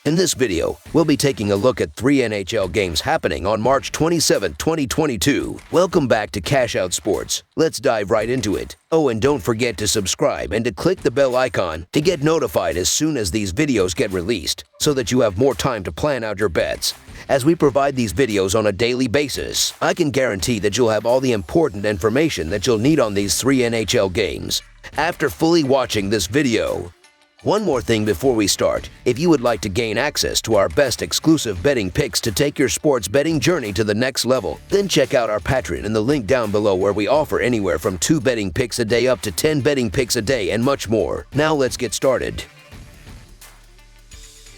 In this video, we'll be taking a look at 3 NHL games happening on March 27, 2022. Welcome back to Cash Out Sports. Let's dive right into it. Oh, and don't forget to subscribe and to click the bell icon to get notified as soon as these videos get released, so that you have more time to plan out your bets. As we provide these videos on a daily basis, I can guarantee that you'll have all the important information that you'll need on these 3 NHL games after fully watching this video. One more thing before we start. If you would like to gain access to our best exclusive betting picks to take your sports betting journey to the next level, then check out our Patreon in the link down below, where we offer anywhere from 2 betting picks a day up to 10 betting picks a day and much more. Now let's get started.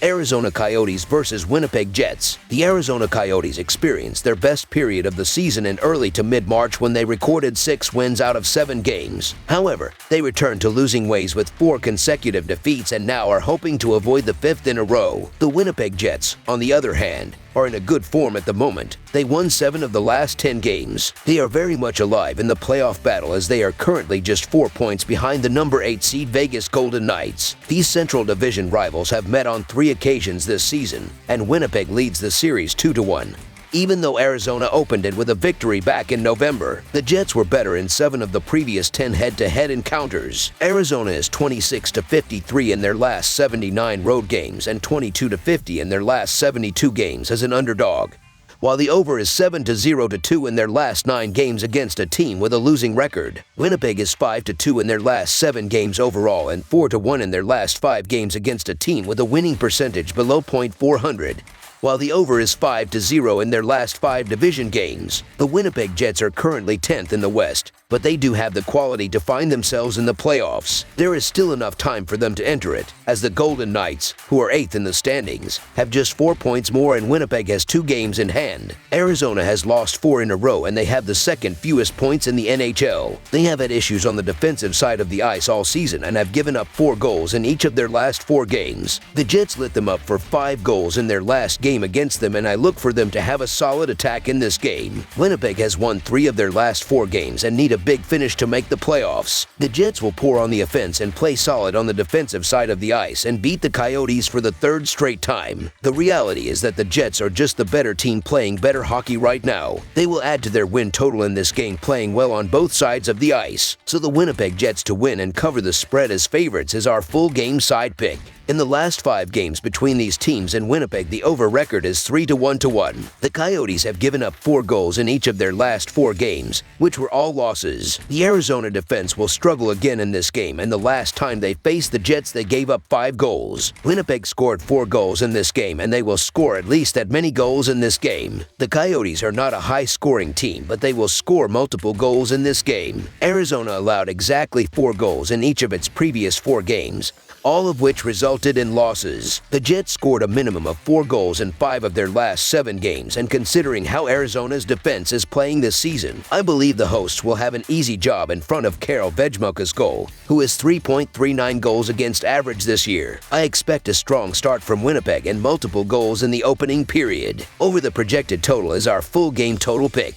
Arizona Coyotes versus Winnipeg Jets. The Arizona Coyotes experienced their best period of the season in early to mid-March when they recorded 6 wins out of 7 games. However, they returned to losing ways with 4 consecutive defeats and now are hoping to avoid the 5th in a row. The Winnipeg Jets, on the other hand, are in a good form at the moment. They won 7 of the last 10 games. They are very much alive in the playoff battle, as they are currently just 4 points behind the number 8 seed Vegas Golden Knights. These Central Division rivals have met on 3 occasions this season, and Winnipeg leads the series 2-1. Even though Arizona opened it with a victory back in November, the Jets were better in 7 of the previous 10 head-to-head encounters. Arizona is 26-53 in their last 79 road games and 22-50 in their last 72 games as an underdog, while the over is 7-0-2 in their last 9 games against a team with a losing record. Winnipeg is 5-2 in their last 7 games overall and 4-1 in their last 5 games against a team with a winning percentage below .400. While the over is 5-0 in their last 5 division games. The Winnipeg Jets are currently 10th in the West, but they do have the quality to find themselves in the playoffs. There is still enough time for them to enter it, as the Golden Knights, who are 8th in the standings, have just 4 points more and Winnipeg has 2 games in hand. Arizona has lost 4 in a row and they have the second fewest points in the NHL. They have had issues on the defensive side of the ice all season and have given up 4 goals in each of their last 4 games. The Jets lit them up for 5 goals in their last game against them, and I look for them to have a solid attack in this game. Winnipeg has won 3 of their last 4 games and need a big finish to make the playoffs. The Jets will pour on the offense and play solid on the defensive side of the ice and beat the Coyotes for the 3rd straight time. The reality is that the Jets are just the better team playing better hockey right now. They will add to their win total in this game playing well on both sides of the ice. So the Winnipeg Jets to win and cover the spread as favorites is our full game side pick. In the last 5 games between these teams in Winnipeg, the over record is 3-1. The Coyotes have given up 4 goals in each of their last 4 games, which were all losses. The Arizona defense will struggle again in this game, and the last time they faced the Jets, they gave up 5 goals. Winnipeg scored 4 goals in this game, and they will score at least that many goals in this game. The Coyotes are not a high-scoring team, but they will score multiple goals in this game. Arizona allowed exactly 4 goals in each of its previous 4 games, all of which resulted in losses. The Jets scored a minimum of 4 goals in 5 of their last 7 games, and considering how Arizona's defense is playing this season, I believe the hosts will have an easy job in front of Karel Vejmelka's goal, who is 3.39 goals against average this year. I expect a strong start from Winnipeg and multiple goals in the opening period. Over the projected total is our full game total pick.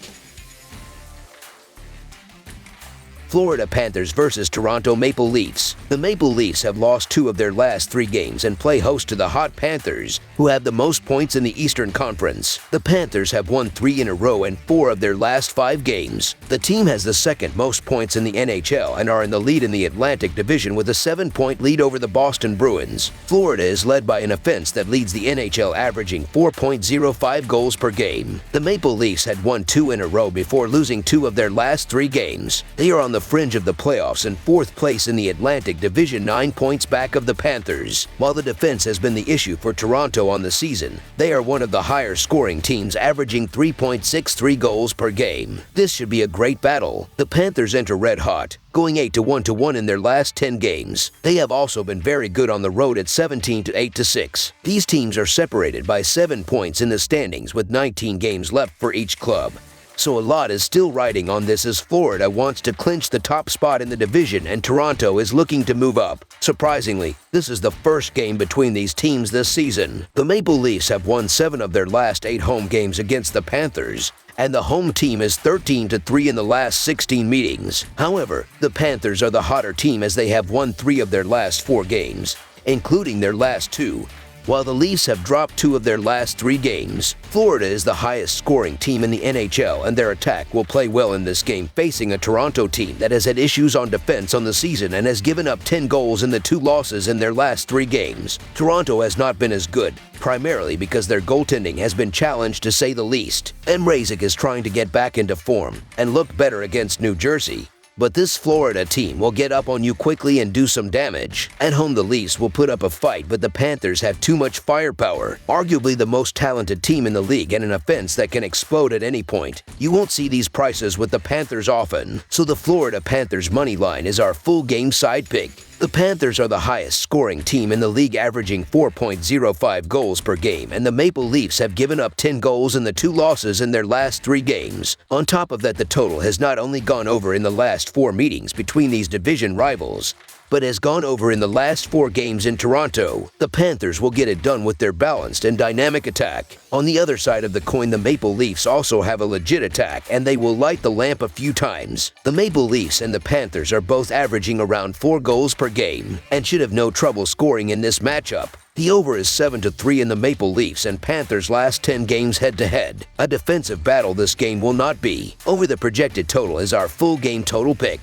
Florida Panthers versus Toronto Maple Leafs. The Maple Leafs have lost 2 of their last 3 games and play host to the hot Panthers, who have the most points in the Eastern Conference. The Panthers have won 3 in a row and 4 of their last 5 games. The team has the second most points in the NHL and are in the lead in the Atlantic Division with a 7-point lead over the Boston Bruins. Florida is led by an offense that leads the NHL, averaging 4.05 goals per game. The Maple Leafs had won 2 in a row before losing 2 of their last 3 games. They are on the fringe of the playoffs and 4th place in the Atlantic Division, 9 points back of the Panthers. While the defense has been the issue for Toronto on the season, they are one of the higher scoring teams, averaging 3.63 goals per game. This should be a great battle. The Panthers enter red hot, going 8-1 in their last 10 games. They have also been very good on the road at 17-8-6. These teams are separated by 7 points in the standings with 19 games left for each club. So a lot is still riding on this, as Florida wants to clinch the top spot in the division and Toronto is looking to move up. Surprisingly, this is the first game between these teams this season. The Maple Leafs have won 7 of their last 8 home games against the Panthers, and the home team is 13-3 in the last 16 meetings. However, the Panthers are the hotter team, as they have won 3 of their last 4 games, including their last 2. While the Leafs have dropped 2 of their last 3 games, Florida is the highest scoring team in the NHL, and their attack will play well in this game facing a Toronto team that has had issues on defense on the season and has given up 10 goals in the 2 losses in their last 3 games. Toronto has not been as good, primarily because their goaltending has been challenged to say the least. Mrazek is trying to get back into form and look better against New Jersey. But this Florida team will get up on you quickly and do some damage. At home, the Leafs will put up a fight, but the Panthers have too much firepower, arguably the most talented team in the league and an offense that can explode at any point. You won't see these prices with the Panthers often, so the Florida Panthers money line is our full game side pick. The Panthers are the highest scoring team in the league, averaging 4.05 goals per game, and the Maple Leafs have given up 10 goals in the 2 losses in their last 3 games. On top of that, the total has not only gone over in the last 4 meetings between these division rivals, but has gone over in the last 4 games in Toronto. The Panthers will get it done with their balanced and dynamic attack. On the other side of the coin, the Maple Leafs also have a legit attack, and they will light the lamp a few times. The Maple Leafs and the Panthers are both averaging around 4 goals per game and should have no trouble scoring in this matchup. The over is 7-3 in the Maple Leafs and Panthers' last 10 games head-to-head. A defensive battle this game will not be. Over the projected total is our full game total pick.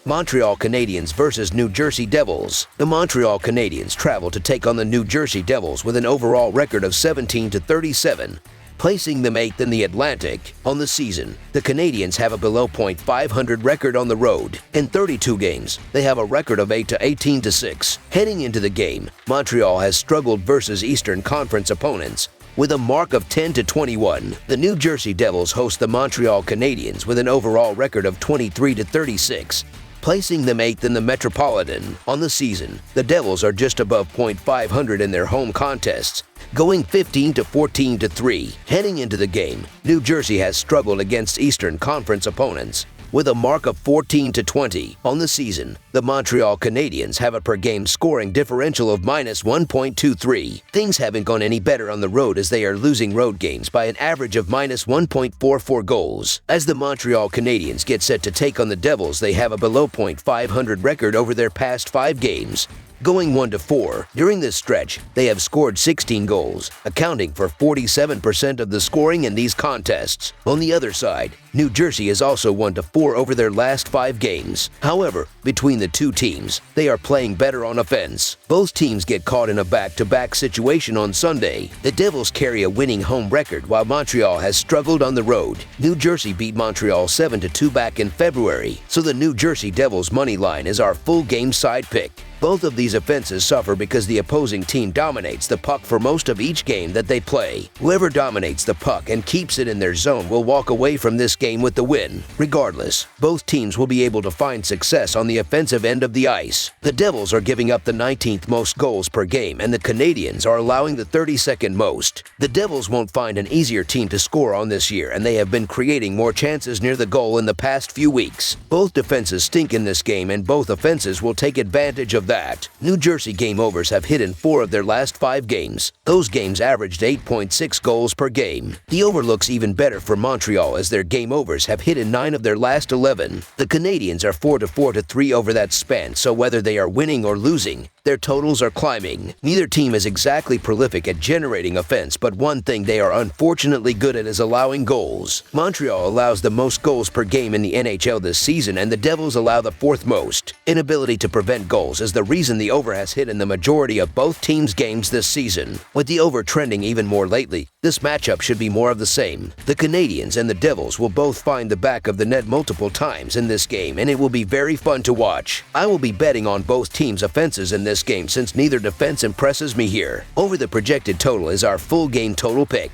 Montreal Canadiens versus New Jersey Devils. The Montreal Canadiens travel to take on the New Jersey Devils with an overall record of 17-37, placing them 8th in the Atlantic. On the season, the Canadiens have a below .500 record on the road. In 32 games, they have a record of 8-18-6. Heading into the game, Montreal has struggled versus Eastern Conference opponents, with a mark of 10-21. The New Jersey Devils host the Montreal Canadiens with an overall record of 23-36. Placing them 8th in the Metropolitan. On the season, the Devils are just above .500 in their home contests, going 15-14-3. Heading into the game, New Jersey has struggled against Eastern Conference opponents, with a mark of 14-20. On the season, the Montreal Canadiens have a per-game scoring differential of -1.23. Things haven't gone any better on the road as they are losing road games by an average of -1.44 goals. As the Montreal Canadiens get set to take on the Devils, they have a below .500 record over their past 5 games, going 1-4. During this stretch, they have scored 16 goals, accounting for 47% of the scoring in these contests. On the other side, New Jersey is also 1-4 over their last 5 games. However, between the two teams, they are playing better on offense. Both teams get caught in a back-to-back situation on Sunday. The Devils carry a winning home record while Montreal has struggled on the road. New Jersey beat Montreal 7-2 back in February, so the New Jersey Devils money line is our full game side pick. Both of these offenses suffer because the opposing team dominates the puck for most of each game that they play. Whoever dominates the puck and keeps it in their zone will walk away from this game with the win. Regardless, both teams will be able to find success on the offensive end of the ice. The Devils are giving up the 19th most goals per game, and the Canadiens are allowing the 32nd most. The Devils won't find an easier team to score on this year, and they have been creating more chances near the goal in the past few weeks. Both defenses stink in this game, and both offenses will take advantage of that. New Jersey game overs have hit in 4 of their last 5 games. Those games averaged 8.6 goals per game. The over looks even better for Montreal as their game overs have hit in 9 of their last 11. The Canadiens are 4-4-3 over that span, so whether they are winning or losing, their totals are climbing. Neither team is exactly prolific at generating offense, but one thing they are unfortunately good at is allowing goals. Montreal allows the most goals per game in the NHL this season, and the Devils allow the 4th most. Inability to prevent goals is the reason the over has hit in the majority of both teams' games this season. With the over trending even more lately, this matchup should be more of the same. The Canadiens and the Devils will both find the back of the net multiple times in this game, and it will be very fun to watch. I will be betting on both teams' offenses in this game since neither defense impresses me here. Over the projected total is our full game total pick.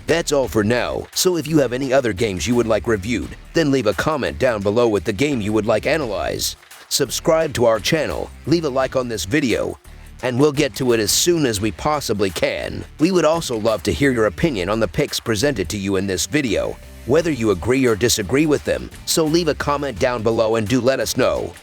That's all for now, so if you have any other games you would like reviewed, then leave a comment down below with the game you would like analyzed. Subscribe to our channel, leave a like on this video, and we'll get to it as soon as we possibly can. We would also love to hear your opinion on the picks presented to you in this video, whether you agree or disagree with them, so leave a comment down below and do let us know.